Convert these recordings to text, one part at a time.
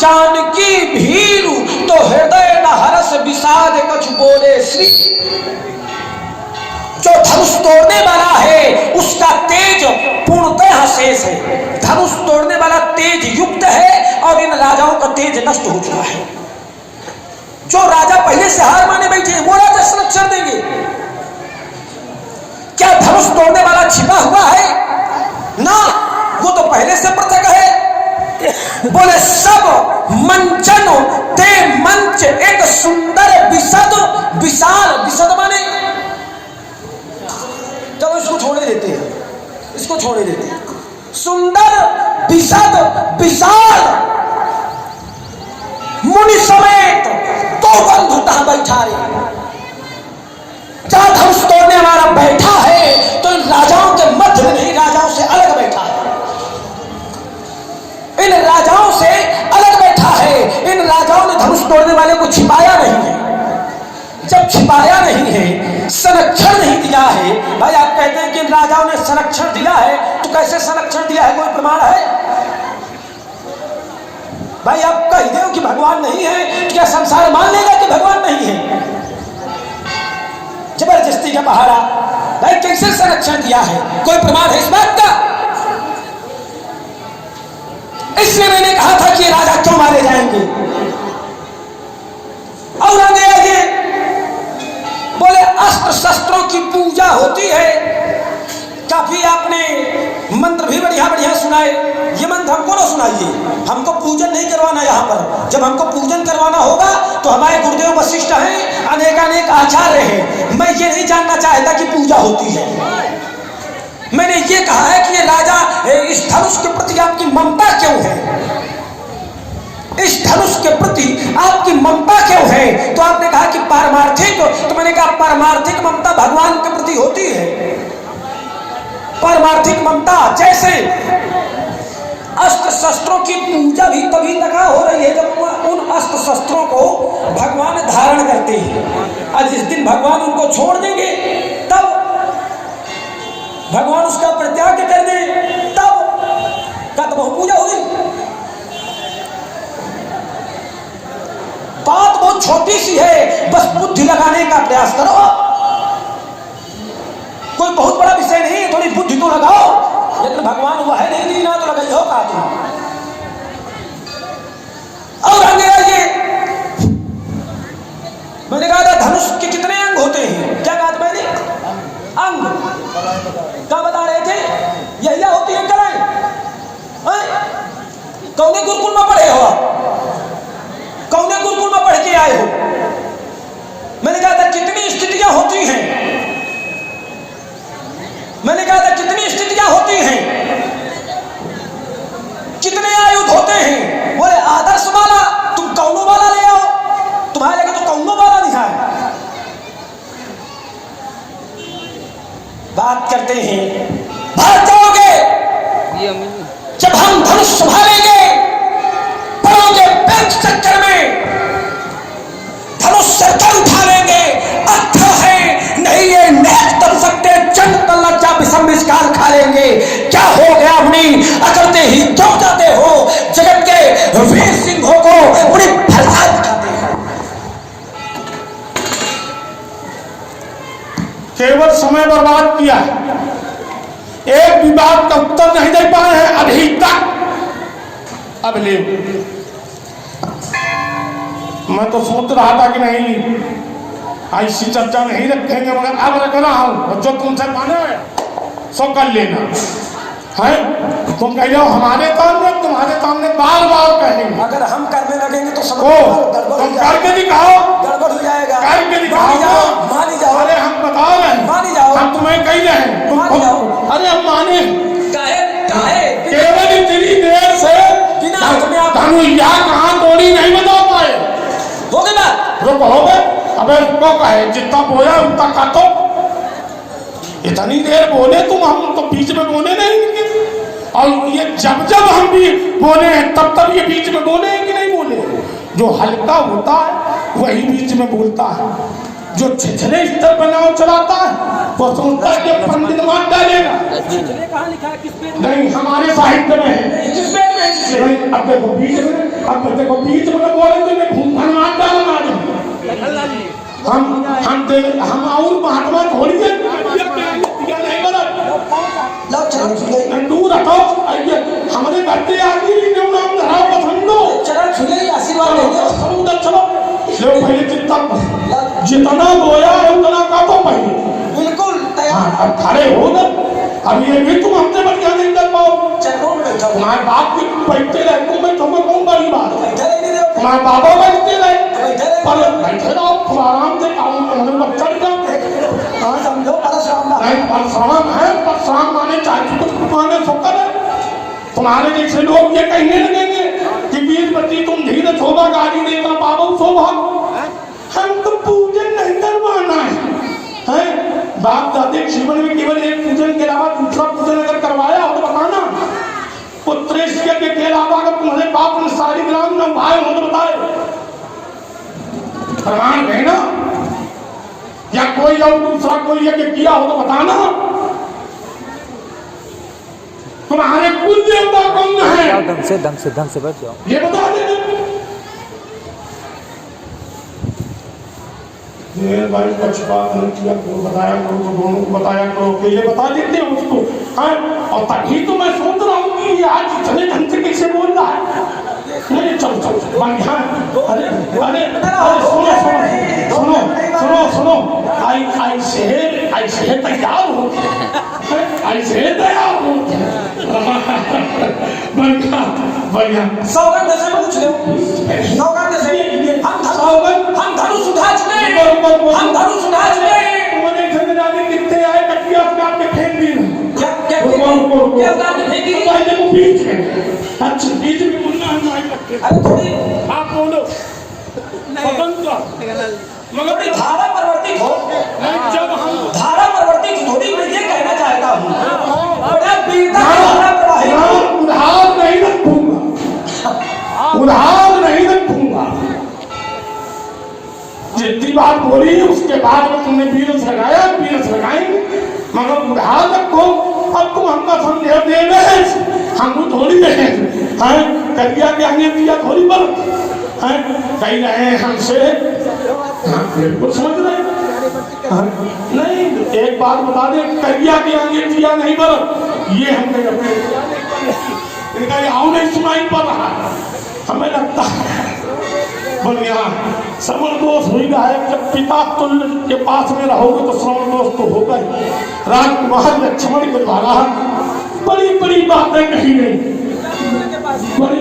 जानकी भीरु तो हृदय न हरस विषाद कछु बोले श्री। जो धनुष तोड़ने वाला है उसका तेज पूर्णतः शेष है। धनुष तोड़ने वाला तेज युक्त है और इन राजाओं का तेज नष्ट हो चुका है। जो राजा पहले से हार माने बैठे हैं वो राजा संरक्षण देंगे क्या? धनुष तोड़ने वाला छिपा हुआ है ना, वो तो पहले से पृथक है। बोले सब मंचन ते मंच एक सुंदर विशद विशाल। विशद माने चलो इसको छोड़े देते हैं, इसको छोड़े देते हैं। सुंदर विशद विशाल मुनि समेत तो बंधु तहां बैठा रे। जहां धनुष तोड़ने वाला बैठा है तो इन राजाओं के मध्य में नहीं, राजाओं से अलग बैठा है। इन राजाओं से अलग बैठा है। इन राजाओं ने धनुष तोड़ने वाले को छिपाया नहीं है। जब छिपाया नहीं है, संरक्षण नहीं दिया है। भाई आप कहते हैं कि इन राजाओं ने संरक्षण दिया है, तो कैसे संरक्षण दिया है, कोई प्रमाण है? भाई आप कहते हो कि भगवान नहीं है, क्या संसार मान लेगा कि भगवान नहीं है? जबरदस्ती का पहाड़ा। भाई कैसे संरक्षण दिया है, कोई प्रमाण है इस बात का? इसलिए मैंने कहा था कि राजा क्यों मारे जाएंगे। और आगे आगे बोले अस्त्र शस्त्रों की पूजा होती है। काफी आपने मंत्र भी बढ़िया बढ़िया सुनाए। ये मंत्र हमको ना सुनाइए, हमको पूजन नहीं करवाना। यहाँ पर जब हमको पूजन करवाना होगा तो हमारे गुरुदेव वशिष्ठ हैं, अनेक आचार्य हैं। मैं ये नहीं जानना चाहता कि पूजा होती है। मैंने ये कहा है कि ये राजा इस धनुष के प्रति आपकी ममता क्यों है, इस धनुष के प्रति आपकी ममता क्यों है? तो आपने कहा कि पारमार्थिक, तो मैंने कहा पारमार्थिक ममता भगवान के प्रति होती है। पारमार्थिक ममता जैसे अस्त्र शस्त्रों की पूजा भी तभी तक हो रही है जब उन अस्त्र शस्त्रों को भगवान धारण करते हैं। और जिस दिन भगवान उनको छोड़ देंगे तब भगवान उसका परित्याग कर दे, तब का तो पूजा हुई। बात बहुत छोटी सी है, बस बुद्धि लगाने का प्रयास करो। कोई बहुत बड़ा विषय नहीं है, थोड़ी बुद्धि तो लगाओ। लेकिन भगवान हुआ है नहीं ना, तो लगाई हो का तुम। और आगे आइए, मैंने कहा था धनुष के कितने अंग होते हैं? क्या कहा था मैंने? अंग क्या बता रहे थे? यही होती है कलाई। कौने गुरुकुल में पढ़े हो? कौने गुरुकुल में पढ़ के आए हो? मैंने कहा था कितनी स्थितियां होती हैं। मैंने कहा था कितनी स्थितियां होती हैं, कितने आयुध होते हैं। बोले आदर्श वाला, तुम कौनों वाला ले आओ, तुम्हारे लगे तो कौनों वाला दिखाए। बात करते हैं भाग जाओगे जब हम धनुष संभालेंगे, पड़ोगे बैंक चक्कर में, धनुष से कर उठा लेंगे। अच्छा है नहीं ये नेक तब सकते चंद तल्ला विषम विस्कार खा लेंगे। क्या हो गया अपनी अकलते ही क्यों जाते हो? जगत के वीर सिंहों को बड़ी फरसा दिखाते हैं। केवल समय बर्बाद किया, एक भी बात का उत्तर नहीं दे पाए हैं अभी तक। अब ले मैं तो सोच रहा था कि नहीं ऐसी चर्चा नहीं रखेंगे, मगर अब रख रहा हूं। जो तुमसे माने सो कर लेना है। तुम कह रहे हो हमारे सामने, तुम्हारे सामने बार बार कहेंगे। अगर हम करने लगेंगे तो सब तुम करके दिखाओ, गड़बड़ हो जाएगा। करके दिखाओ, मानी जाओ। अरे हम बता रहे हैं, मानी जाओ। हम तुम्हें कह रहे हैं, तुम मानी जाओ। अरे हम माने काहे केवल इतनी देर से धनु या कहां तोड़ी नहीं बता पाए। हो गई बात, रुको हो गए। अबे रुको कहे जितना बोला उतना काटो। इतनी देर बोले तुम, हम तो बीच में बोले नहीं। और ये जब जब हम भी बोले हैं तब तब ये बीच में बोले हैं कि नहीं बोले? जो हल्का होता है वही बीच में बोलता है। जो छिछले स्तर पर नाव चलाता है वो सोचता है कि पंडित मार डालेगा। कहाँ लिखा है, किस पेज में? नहीं, हमारे साहित्य में है। किस पेज में है छिछले? नहीं, अब देखो बीच में बोले तो मैं घूम मार डालना हम और महात्मा थोड़ी है नहीं बना लाओ चरण छुले, दूर हटाओ। हमारे घरते आगे नाम धराओ पसंदो चरण छुले आशीर्वाद ले लो। चलो उधर चलो लो पहले जितना बोया है उतना का तो पहले बिल्कुल तैयार। अब खड़े हो ना, अब ये भी तुम हमसे बढ़िया नहीं कर पाओ। चरणों में बैठो। तुम्हारे बाप भी बैठते रहे, तुम्हें तुम्हें कौन बड़ी बात है? बैठे रहने दो। तुम्हारे बाबा बैठते रहे, बैठे रहे। पर बैठे रहो, तुम आराम से काम मतलब चल जाओ। हाँ समझो परशुराम ना। नहीं, परशुराम है, परशुराम माने चाहे कुछ माने शुक्र है। तुम्हारे जैसे लोग ये कहने लगेंगे कि वीरपति तुम धीरज होगा, गाड़ी देगा, बाबा शोभा। हम तो पूजन नहीं करवाना है। बाप दादे जीवन में केवल एक पूजन के अलावा दूसरा पूजन अगर करवाया हो तो बताना। पुत्रेश के अलावा अगर तुम्हारे बाप ने सारी ग्राम में भाई हो तो बताए, प्रमाण है ना? या कोई और दूसरा कोई यज्ञ किया हो तो बताना। तुम्हारे कुल देवता कौन है? ढंग से बैठ जाओ। ये बता देना। ये भाई पक्षपात नहीं किया, बताया करो तो दोनों को बताया करो, पहले बता देते हैं उसको। हाँ, और तभी तो मैं सोच रहा हूँ कि ये आज इतने ढंग से कैसे बोल रहा है। नहीं चलो चलो बढ़िया। अरे अरे अरे सुनो ऐसे तैयार हो, ऐसे तैयार हो। बढ़िया सौगंध से पूछ लो, सौगंध से हम धनुष उधाज ले, हम धनुष उधाज ले। मैंने झगड़ाने कितने आए कटिया काट के फेंक दी। क्या फेंकी? पहले वो बीच में, अच्छा बीच में मुन्ना हम आए लगते। अरे थोड़ी आप बोलो थोड़ी धारा परिवर्तित हो। जब हम धारा परिवर्तित थोड़ी मैं ये कहना चाहता हूँ, बड़ा वीरता की धारा प्रवाहित। उधार नहीं रखूंगा। जितनी बात बोली उसके बाद में तुमने बीरस लगाएंगे, मगर उधार रखो। अब तुम हमका संदेह दे रहे, हमको थोड़ी रहे हैं, करिया के आगे दिया थोड़ी बल कह रहे हैं हमसे। हाँ बिल्कुल समझ रहे हैं। नहीं एक बात बता दे, करिया के आगे दिया नहीं बल, ये हमने अपने इनका यहाँ नहीं सुनाई पड़ रहा। हमें लगता है बढ़िया श्रवण दोष हुई है। जब पिता तुल्य के पास में रहोगे तो श्रवण दोष तो होगा ही। राजकुमार लक्ष्मण के द्वारा बड़ी बड़ी बातें कही गई, बड़ी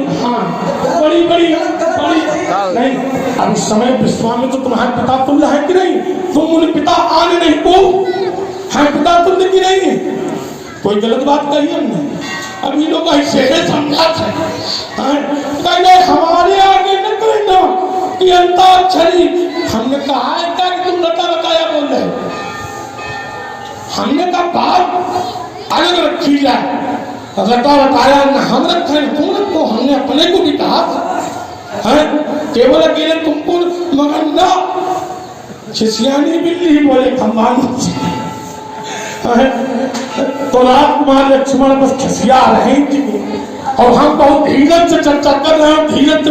नहीं। अब इस समय विश्वामित्र तो तुम्हारे पिता तुल्य है कि नहीं? तुम उन्हें पिता आने नहीं को है, पिता तुल्य की नहीं है। कोई गलत बात कही हमने? अभी लोग ऐसे है समझाते हैं, हमारे आगे न कहना कि अंताक्षरी। हमने कहा है क्या कि तुम रटा रटाया बोल रहे? हमने कहा बात अलग रखी जाए, रटा रटाया न हम रखे तुम रखो। हमने अपने को भी कहा है, केवल अकेले तुमको, मगर ना छिसियानी बिल्ली बोले खम्बानी। तो राजकुमार लक्ष्मण बस खिसिया रहे थे और हम बहुत धीरज से चर्चा कर रहे हैं, धीरज से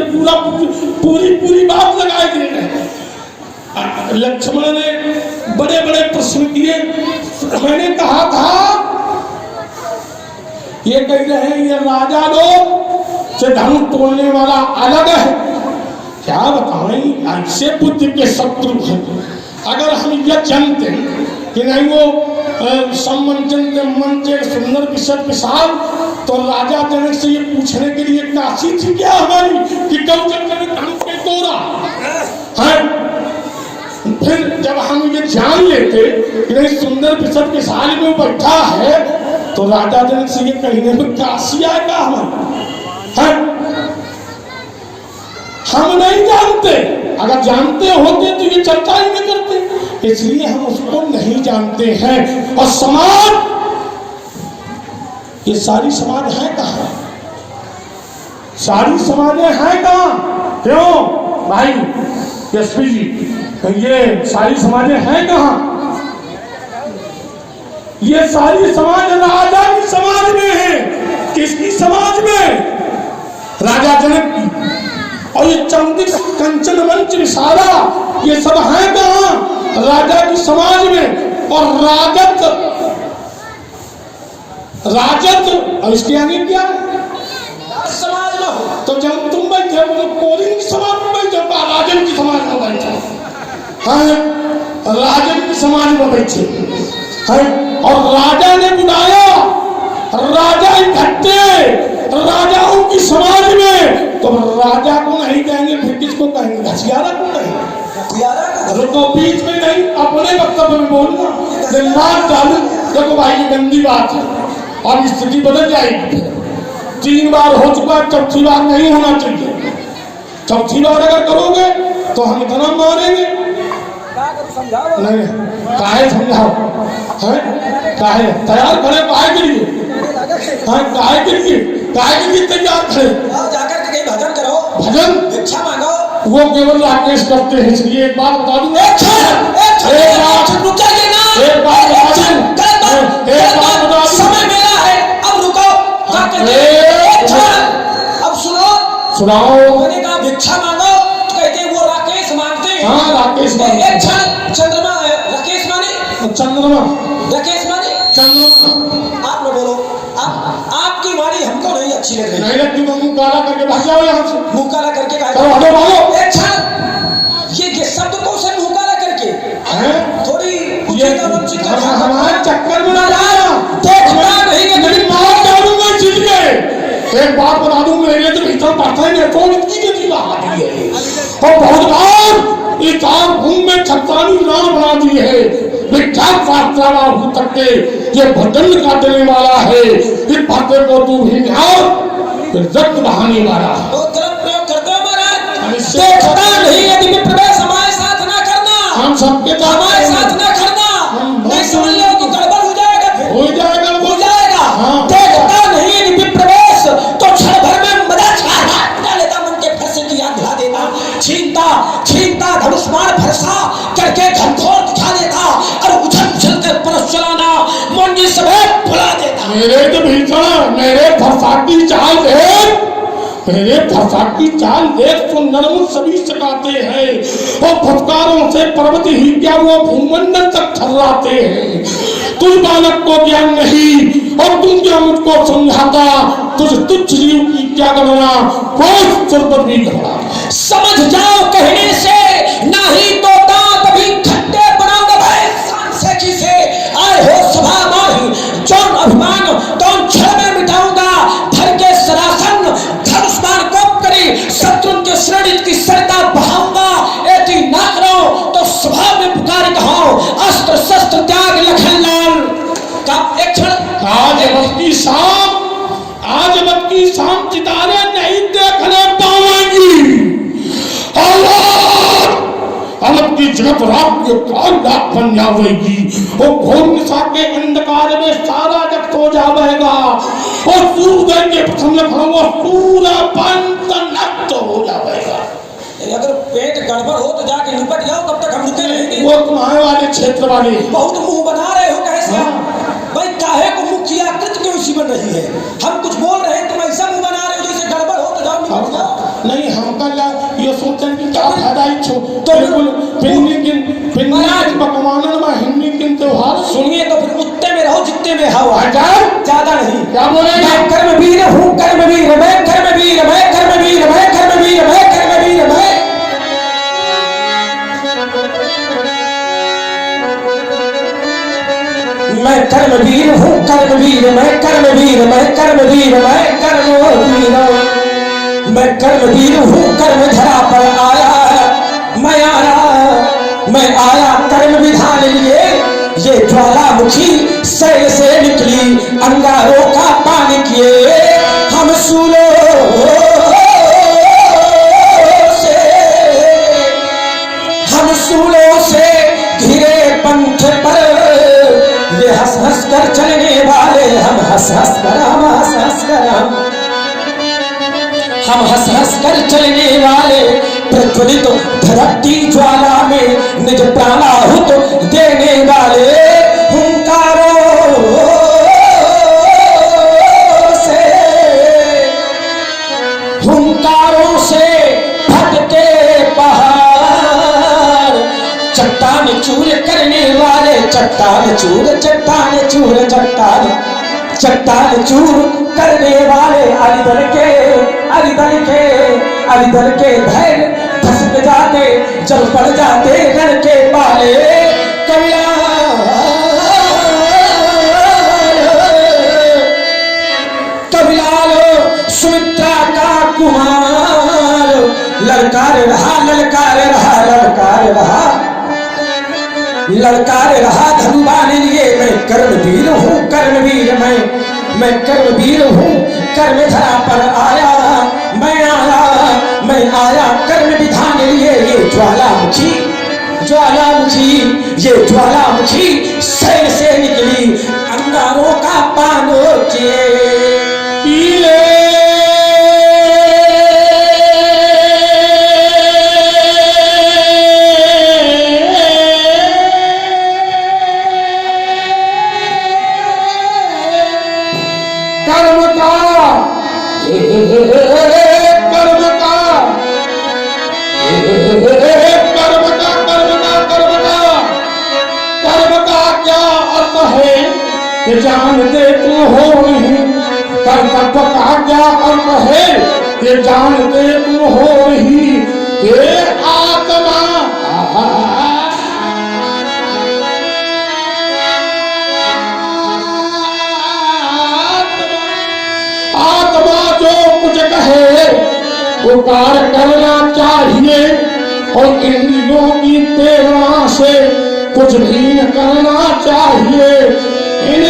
पूरी बात लगाए दे रहे हैं। लक्ष्मण ने बड़े बड़े प्रश्न किए। मैंने कहा था ये कह रहे हैं ये राजा लोग से धनुष तोड़ने वाला अलग है। क्या बताएं, ऐसे बुद्ध के शत्रु हैं। अगर हम यह जानते कि नहीं वो मंचे सुंदर विशद विशाल, तो राजा जनक से ये पूछने के लिए काशी थी क्या हमारी कि गौचर जनक धनुष के तोड़ा है? फिर जब हम ये जान लेते कि नहीं सुंदर विशद विशाल में बैठा है, तो राजा जनक से ये कहने में काशी आएगा हमारा? हम नहीं जानते। अगर जानते होते तो ये चर्चा ही नहीं करते, इसलिए हम उसको नहीं जानते हैं। और समाज, ये सारी समाज है कहाँ? सारी समाजें हैं कहाँ? क्यों भाई एसपी जी? ये सारी समाजें हैं कहाँ? ये सारी समाज राजा की समाज में है। किसकी समाज में? राजा जनक की। और ये चंदिक कंचन मंच विशाला ये सब है कहाँ? राजा की समाज में। और राजत और इसके आगे क्या है? समाज में हो तो जब तुम बैठे बोलो कोरिंग की समाज में बैठे, राजन की समाज में बैठे हैं, राजन की समाज में बैठे हैं। और राजा ने बुलाया, राजा इकट्ठे राजाओं की समाज में, तो राजा को नहीं कहेंगे फिर किसको कहेंगे? घसियारा को कहेंगे। तो बीच में नहीं, अपने वक्तव्य में बोलना, दिमाग डालू। देखो भाई ये गंदी बात है, अब स्थिति बदल जाएगी। 3 बार हो चुका, चौथी बार नहीं होना चाहिए। चौथी बार अगर करोगे तो हम इतना मारेंगे नहीं। काहे समझाओ है? काहे तैयार खड़े? काहे के लिए? काहे के लिए तैयार खड़े? जाकर के कहीं भजन करो, भजन भिक्षा मांगो। वो केवल राकेश करते हैं। इसलिए एक बात बता दूं, एक बात समय मेरा है, अब रुको। अब सुनाओ। मैंने कहा भिक्षा मांगो, तो कहते वो राकेश मांगते हैं। हाँ राकेश मांगते। एक क्षण चंद्रमा राकेश माने, चंद्रमा राकेश माने चंद्रमा। आप लोग बोलो, आपकी वाणी हमको नहीं अच्छी लग रही। नहीं लगती तो मुंह काला करके भाग जाओ यहाँ से। मुंह काला करके एक क्षण ये शब्द को से मुंह काला करके थोड़ी हमारे चक्कर में देखना नहीं मेरी मार डालूंगा चीज में। एक बात बता दूं, मेरे तो भीतर पड़ता है तो इतनी गति लगा दी है और बहुत बार इस भूमि में छत्तानी राम बना दी है। विख्यात शास्त्राला हो सकते ये भजन का देने वाला है। इस भद्र को तू भी रक्त बहाने वाला है। प्रयोग करते हो महाराज, देखता नहीं यदि प्रवेश हमारे साथ ना करना, हम सबके हमारे साथ ना करना, नहीं समझ लो तो गड़बड़ हो जाएगा। फिर हो जाएगा। देखता नहीं यदि प्रवेश तो क्षण भर में मजा छा लेता, मन के फंसे की याद दिला देता, छीनता धनुष्मान फरसा करके घनघोर दिखा देता और उछल कर परस चलाना मुंजी समेत भुला देता। मेरे तो भीतर मेरे फरसाकी चाल देख, मेरे फरसाकी चाल देख तो नरम सभी सकाते हैं और फटकारों से पर्वत ही क्या वो भूमंडल तक थर्राते हैं। तुझ बालक को ज्ञान नहीं और तुम क्या मुझको समझाता? तुझ तुच्छ जीव की क्या गणना, कोई सुरपत भी घबरा। समझ जाओ कहने से नहीं तो दांत भी खट्टे बनाऊंगा भाई। सांसे से आए हो सभा माही, जौन अभिमान तौन क्षण में मिटाऊंगा। धर के सरासन धनुष्मान कोप करी, शत्रु के श्रेणित की सरता बहाऊंगा। ऐसी ना करो तो सभा में पुकार कहो, अस्त्र शस्त्र त्याग लखन लाल का एक क्षण। आज वक्त की शाम सितारे नहीं देखने पाएंगी। अलग की जगत रात के काल रात बन जाएगी। वो घोर निशा के अंधकार में सारा जगत हो जाएगा और सूर्य के प्रथम लखनऊ वो पूरा पंत नष्ट हो जाएगा। अगर पेट गड़बड़ हो तो जाके निपट जाओ, तब तक हम रुके रहेंगे। वो तुम्हारे वाले क्षेत्र वाले बहुत मुंह बना रहे हो कैसे? भाई काहे को मुखिया कृत क्यों इसी बन रही है? हम कुछ बोल रहे हैं, तुम ऐसा मुंह बना रहे हो जैसे गड़बड़ हो तो जाओ निपट जाओ। नहीं हमका ये सोचन की क्या फायदा इच्छो तो पकवानन में हिंदी के त्योहार सुनिए तो फिर उतने में रहो जितने में हवा ज्यादा नहीं। क्या बोलेंगे? कर्म वीर हूँ, कर्म वीर मैं, कर्म वीर मैं, कर्म वीर मैं, कर्म वीर मैं, कर्म वीर मैं। मैं कर्मवीर हूँ, कर्मवीर मैं, कर्मवीर मैं, कर्मवीर मैं, कर्मवीर मैं, कर्मवीर हूँ, कर्म धरा पर आया मैं आया कर्म विधान लिए। ये ज्वालामुखी शैल से निकली अंगारों का पानी किए। हम सूलों से घिरे पंथ पर ये हंस हंस कर चलने वाले, हम हंस हंस कर चलने वाले। प्रज्वलित धरती ज्वाला में चट्टान चूर चट्टान चूर चट्टान चट्टान चूर करने वाले अरिदल के धैर्य धसक जाते जल पड़ जाते रण के पाले। कबिलाल सुमित्रा का कुमार ललकार रहा धनुबान लिए मैं कर्मवीर हूँ कर्मवीर मैं कर्मवीर हूँ कर्म धरा पर आया मैं आया कर्म विधान लिए। ये ज्वालामुखी सैन से निकली अंगारों का पानो पीले जानते तुम हो नहीं कर्तव्य का क्या अर्थ है ये जानते तुम हो नहीं ये आत्मा जो कुछ कहे वो कार्य करना चाहिए और इंद्रियों की प्रेरणा से कुछ भी न करना चाहिए। इन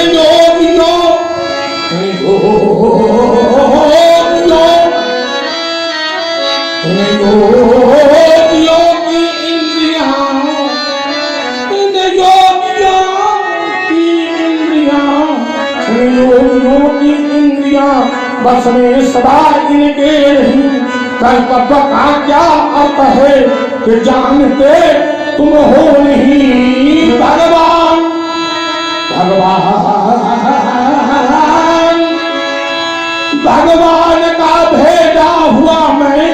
योगियों की इंद्रियां बस में सदा इनके रही। कर्तव्य का क्या अर्थ है कि जानते तुम हो नहीं भगवान का भेजा हुआ मैं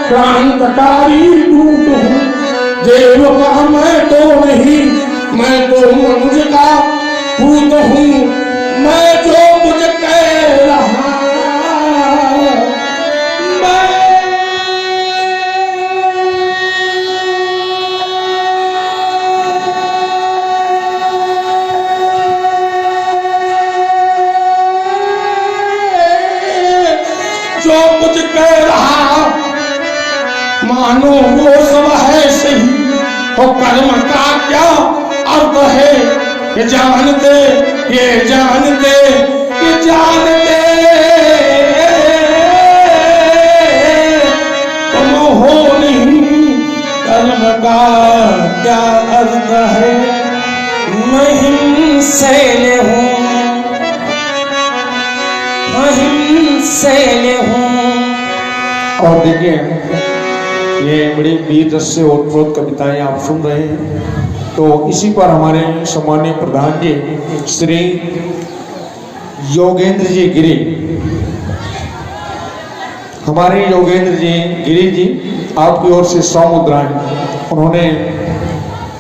क्रांतकारी दूत हूँ। देव का मैं तो नहीं मैं तो मनुष्य का पूत हूँ। मैं जो कुछ कह रहा जो कुछ कह रहा मानो वो सब है सही। और कर्म का क्या अर्थ है ये जानते तुम हो नहीं। कर्म का क्या अर्थ है मैं हिंसैल हूँ और देखिए ये बड़ी वीर रस से ओतप्रोत कविताएं आप सुन रहे हैं। तो इसी पर हमारे सम्मानीय प्रधान जी श्री योगेंद्र जी गिरी, हमारे योगेंद्र जी गिरी जी आपकी ओर से 100 मुद्राएं उन्होंने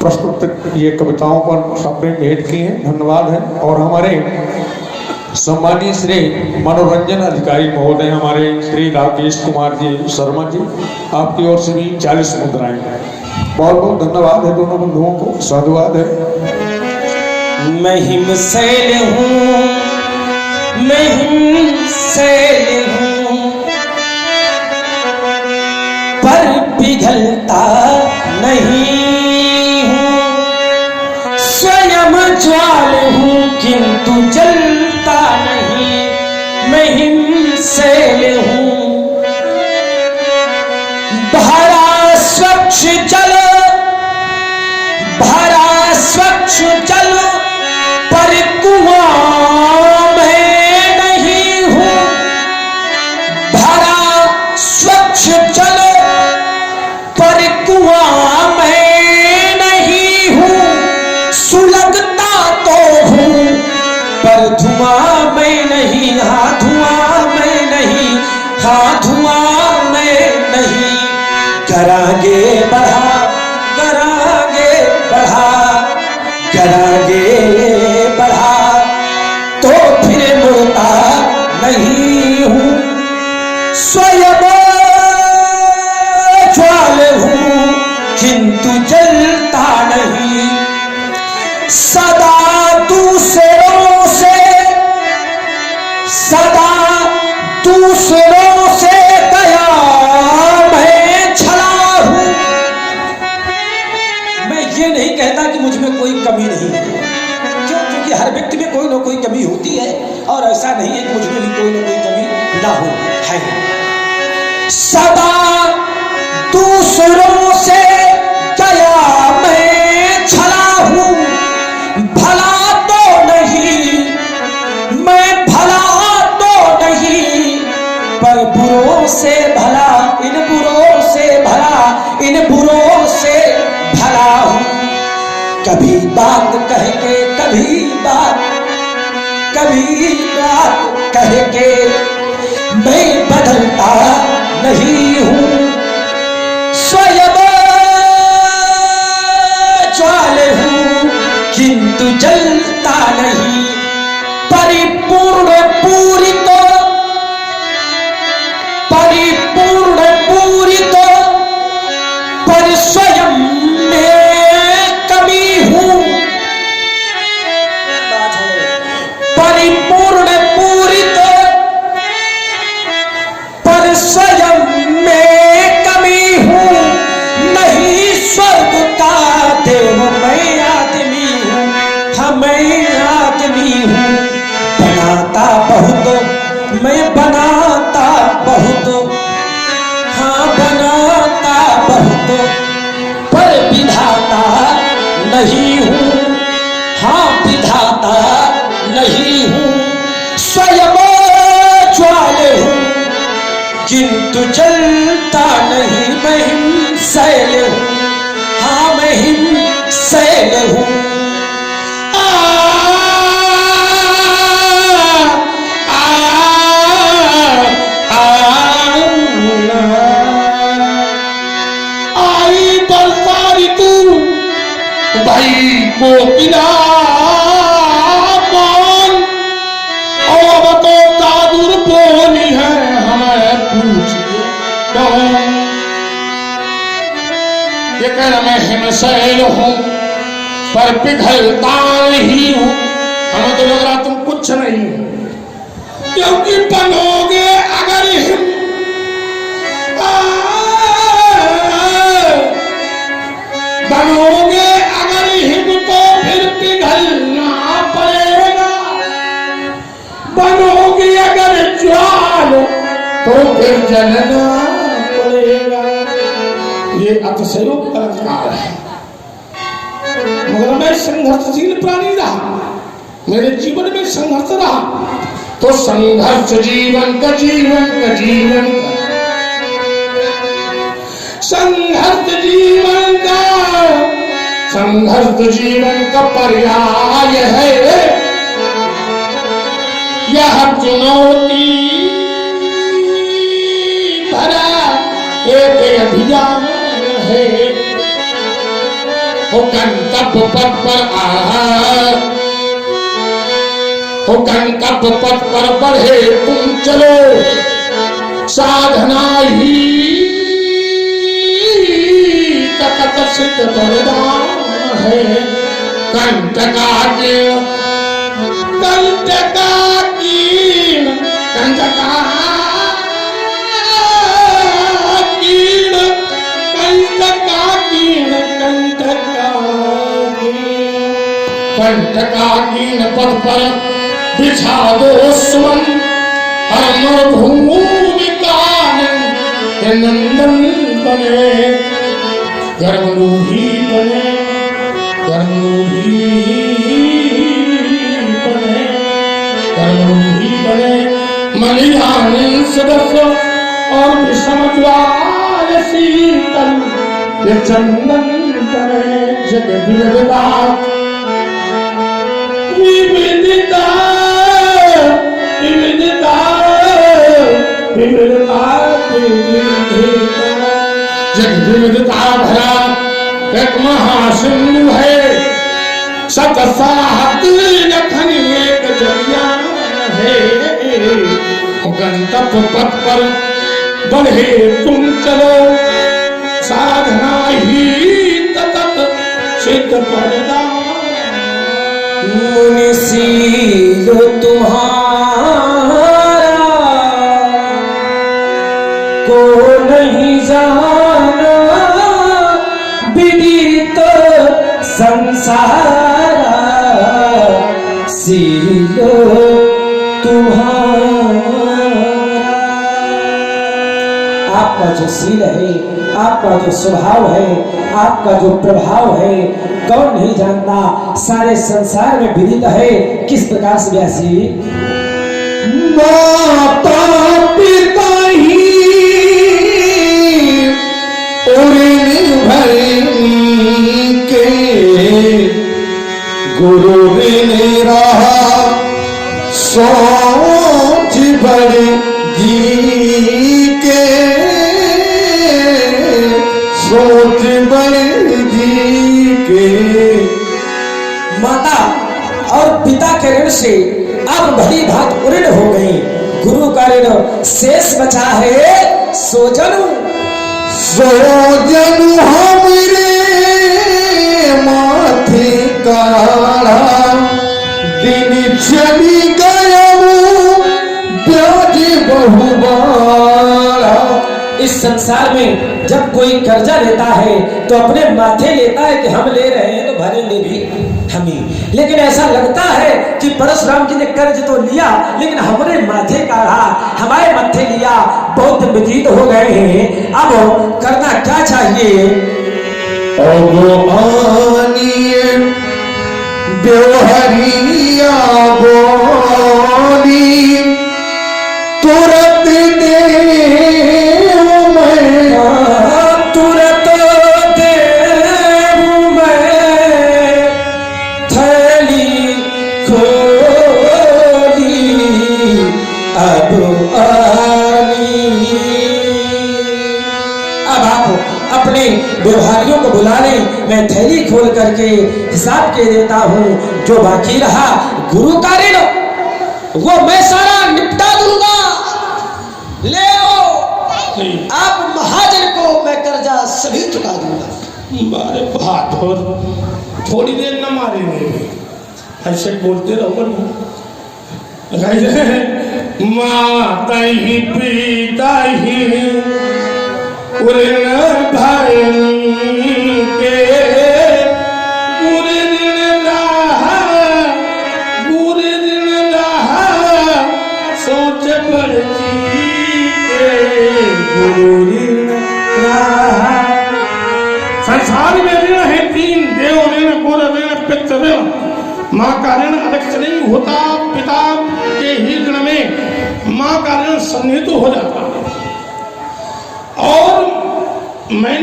प्रस्तुत ये कविताओं पर अपने भेंट की हैं, धन्यवाद है। और हमारे सम्मानीय श्री मनोरंजन अधिकारी महोदय हमारे श्री राकेश कुमार जी शर्मा जी आपकी ओर से भी 40 मुद्राएं। बहुत बहुत धन्यवाद है दोनों बंधुओं को, साधुवाद है। मैं हिमशैल हूँ पर पिघलता नहीं हूँ। स्वयं ज्वाल हूँ किंतु जलता नहीं। मैं हिमशैल हूँ भरा स्वच्छ जल पर कुआं मैं नहीं हूँ। भरा स्वच्छ जल पर कुआं मैं नहीं हूँ। सुलगता तो हूँ पर धुआं मैं नहीं। हाँ धुआं मैं नहीं, हाँ धुआं मैं नहीं। करागे बढ़ा कभी बात कह के मैं बदलता नहीं हूँ, स्वयं ज्वाल हूँ किंतु जलता नहीं, परिपूर्ण पूरित पर स्वयं में कमी हूँ, परिपूर्ण पूरित पर स्वयं में कमी हूँ, नहीं स्वर्ग का देव मैं आदमी हूँ, हाँ मैं आदमी हूँ, बनाता बहुत मैं बनाता बहुत, हाँ बनाता बहुत पर विधाता नहीं हूँ, हाँ विधाता नहीं हूँ, स्वयं ज्वाल हूँ किंतु जलता नहीं, मैं हिमशैल हूँ, हाँ मैं हिमशैल हूँ। भाई को पिला कौन और तो कादुर बोली है हमें पूछिए कौन। ये कह रहा मैं हिमशैल हूँ पर पिघलता नहीं हूँ, हमें तो लग रहा तुम कुछ नहीं हो, क्योंकि बनोगे अगर हिम बनोगे अगर हिम तो फिर पिघलना पड़ेगा, बनोगे अगर ज्वाल तो फिर जलना पड़ेगा। ये अतिशयोक्त अलंकार है, मगर मैं संघर्षशील प्राणी रहा, मेरे जीवन में संघर्ष रहा, तो संघर्ष जीवन का संघर्ष जीवन का पर्याय है, यह चुनौती भरा एक अभियान है, हो गंतव्य पथ पर बढ़े तुम चलो, साधना ही तक सिद्ध वरदान है, कंटकाकीर्ण पद पर बिछा दो सुमन, हर भूमि का नंदन बने, गर्मरूही बने, मलियान सदस्य और विषम ज्वाल शीतल, ये चंदन बने जग विविधता विविधता विविधता विविधता जग विविधता भरा एक महासिंधु है, सतसाहत लखनी एक जरिया है, गंतव्य पथ पर बढ़े तुम चलो, साधना ही ततत सिद्ध वरदान। मुनिशील तुम्हारा को नहीं जाना, विदित संसार शील तुम्हारा। आपका जो शील है, आपका जो स्वभाव है, आपका जो प्रभाव है, कौन नहीं जानता, सारे संसार में विदित है। किस प्रकार से व्यासी? माता पिता ही के गुरु ने रहा सोच बड़ी के सोच बड़ी के। माता और पिता के ऋण से अब भली भात ऋण हो गई, गुरु का ऋण शेष बचा है सोजनु। सोजनु हमरे माथे काढ़ा दिन चली गया ब्याज बहुबारा। इस संसार में जब कोई कर्जा लेता है तो अपने माथे लेता है कि हम ले रहे हैं तो भरेंगे भी हम ही, लेकिन ऐसा लगता है कि परशुराम जी ने कर्ज तो लिया लेकिन हमारे माथे का रहा, हमारे मत्थे लिया। बहुत व्यतीत हो गए हैं, अब करना क्या चाहिए? बेवहरिया बोली तुरंत दे तुरंत दे थैली खोली अब आप अपने व्यवहारियों को बुला लें, मैं थैली खोल करके हिसाब के देता हूं। जो बाकी रहा गुरु का ऋण वो मैं सारा निपटा दूंगा। ले आओ, आप महाजन को मैं कर्जा सभी चुका दूंगा। मारे बहादुर, थोड़ी देर न मारेंगे, ऐसे बोलते रहो ना। माता ही पिता ही ऋण भाई के गुरु ऋण रहा सोच पड़ती के गुरु ऋण रहा। संसार में ऋण है तीन, देव ऋण, गुरु ऋण, पितृ ऋण। माँ का ऋण अलग नहीं होता, पिता के ही ऋण में माँ का ऋण सन्निहित हो जाता है। और मैंने